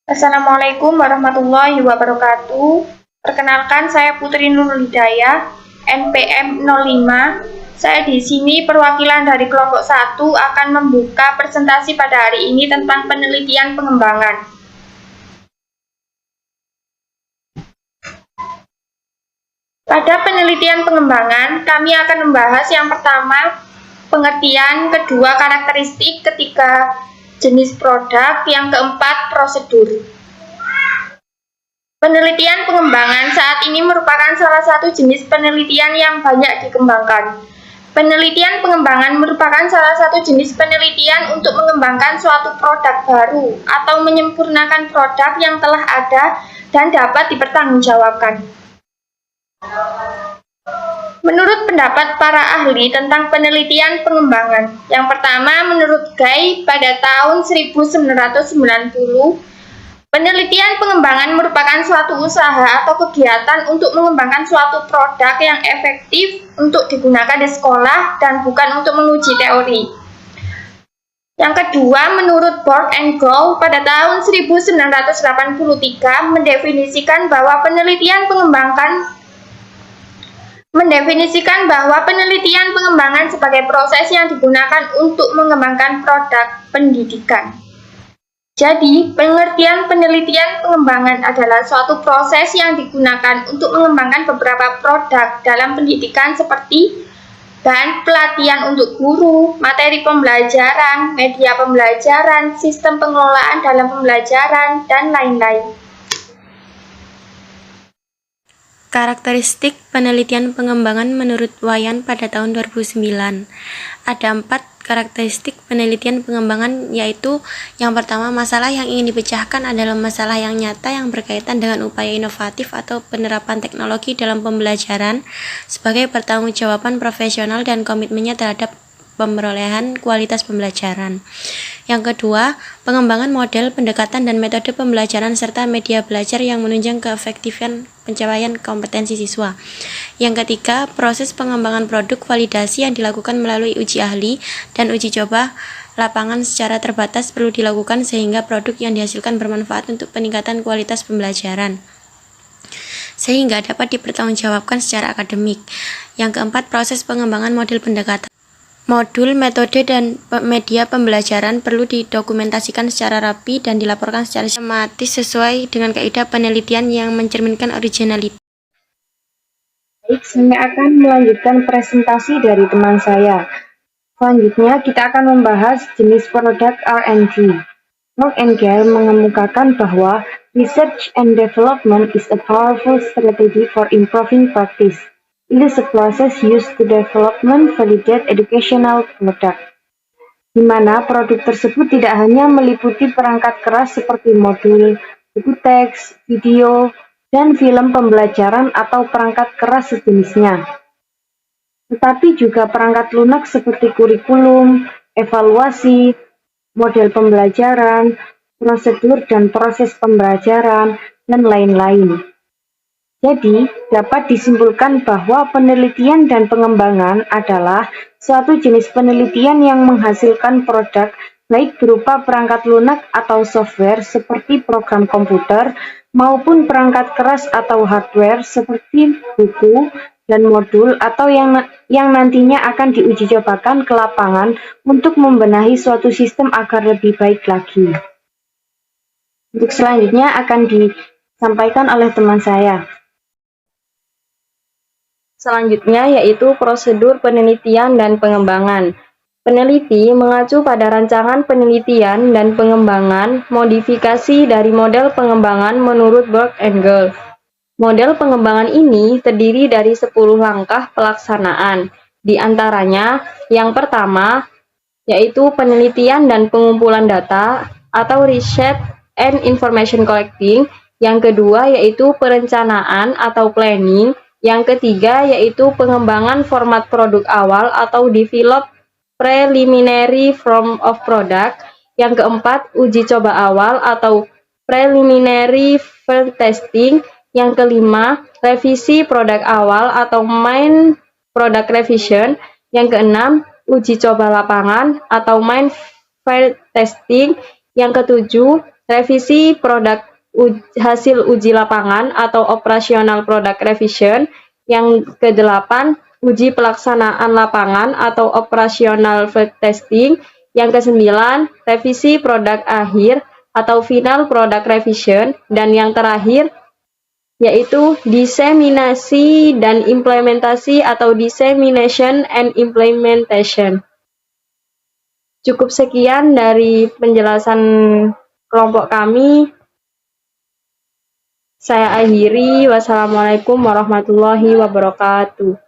Assalamualaikum warahmatullahi wabarakatuh. Perkenalkan, saya Putri Nurul Hidayah, NPM 05. Saya di sini perwakilan dari kelompok 1 akan membuka presentasi pada hari ini tentang penelitian pengembangan. Pada penelitian pengembangan, kami akan membahas yang pertama, pengertian, kedua, karakteristik, ketiga, jenis produk, yang keempat, prosedur. Penelitian pengembangan saat ini merupakan salah satu jenis penelitian yang banyak dikembangkan. Penelitian pengembangan merupakan salah satu jenis penelitian untuk mengembangkan suatu produk baru atau menyempurnakan produk yang telah ada dan dapat dipertanggungjawabkan. Menurut pendapat para ahli tentang penelitian pengembangan, yang pertama menurut Guy pada tahun 1990, penelitian pengembangan merupakan suatu usaha atau kegiatan untuk mengembangkan suatu produk yang efektif untuk digunakan di sekolah dan bukan untuk menguji teori. Yang kedua, menurut Borg and Gow pada tahun 1983 mendefinisikan bahwa penelitian pengembangan sebagai proses yang digunakan untuk mengembangkan produk pendidikan. Jadi, pengertian penelitian pengembangan adalah suatu proses yang digunakan untuk mengembangkan beberapa produk dalam pendidikan seperti bahan pelatihan untuk guru, materi pembelajaran, media pembelajaran, sistem pengelolaan dalam pembelajaran, dan lain-lain. Karakteristik penelitian pengembangan menurut Wayan pada tahun 2009. Ada 4 karakteristik penelitian pengembangan, yaitu yang pertama, masalah yang ingin dipecahkan adalah masalah yang nyata yang berkaitan dengan upaya inovatif atau penerapan teknologi dalam pembelajaran sebagai pertanggungjawaban profesional dan komitmennya terhadap pemerolehan kualitas pembelajaran. Yang kedua, pengembangan model, pendekatan, dan metode pembelajaran serta media belajar yang menunjang keefektifan pencapaian kompetensi siswa. Yang ketiga, proses pengembangan produk validasi yang dilakukan melalui uji ahli dan uji coba lapangan secara terbatas perlu dilakukan sehingga produk yang dihasilkan bermanfaat untuk peningkatan kualitas pembelajaran sehingga dapat dipertanggungjawabkan secara akademik. Yang keempat, proses pengembangan model pendekatan. Modul, metode, dan media pembelajaran perlu didokumentasikan secara rapi dan dilaporkan secara sistematis sesuai dengan kaidah penelitian yang mencerminkan originalitas. Baik, saya akan melanjutkan presentasi dari teman saya. Selanjutnya, kita akan membahas jenis produk R&D. Borg and Gow mengemukakan bahwa research and development is a powerful strategy for improving practice. It is a process used to develop, validate educational product, di mana produk tersebut tidak hanya meliputi perangkat keras seperti modul, buku teks, video, dan film pembelajaran atau perangkat keras sejenisnya, tetapi juga perangkat lunak seperti kurikulum, evaluasi, model pembelajaran, prosedur dan proses pembelajaran, dan lain-lain. Jadi, dapat disimpulkan bahwa penelitian dan pengembangan adalah suatu jenis penelitian yang menghasilkan produk baik berupa perangkat lunak atau software seperti program komputer maupun perangkat keras atau hardware seperti buku dan modul atau yang nantinya akan diuji cobakan ke lapangan untuk membenahi suatu sistem agar lebih baik lagi. Untuk selanjutnya akan disampaikan oleh teman saya. Selanjutnya yaitu prosedur penelitian dan pengembangan. Peneliti mengacu pada rancangan penelitian dan pengembangan modifikasi dari model pengembangan menurut Borg and Gow. Model pengembangan ini terdiri dari 10 langkah pelaksanaan. Di antaranya, yang pertama yaitu penelitian dan pengumpulan data atau research and information collecting. Yang kedua yaitu perencanaan atau planning. Yang ketiga yaitu pengembangan format produk awal atau develop preliminary form of product. Yang keempat, uji coba awal atau preliminary field testing. Yang kelima, revisi produk awal atau main product revision. Yang keenam, uji coba lapangan atau main field testing. Yang ketujuh, revisi produk hasil uji lapangan atau operational product revision. Yang ke-8, uji pelaksanaan lapangan atau operational field testing. Yang ke-9, revisi produk akhir atau final product revision. Dan yang terakhir yaitu diseminasi dan implementasi atau dissemination and implementation. Cukup sekian dari penjelasan kelompok kami. Saya akhiri. Wassalamualaikum warahmatullahi wabarakatuh.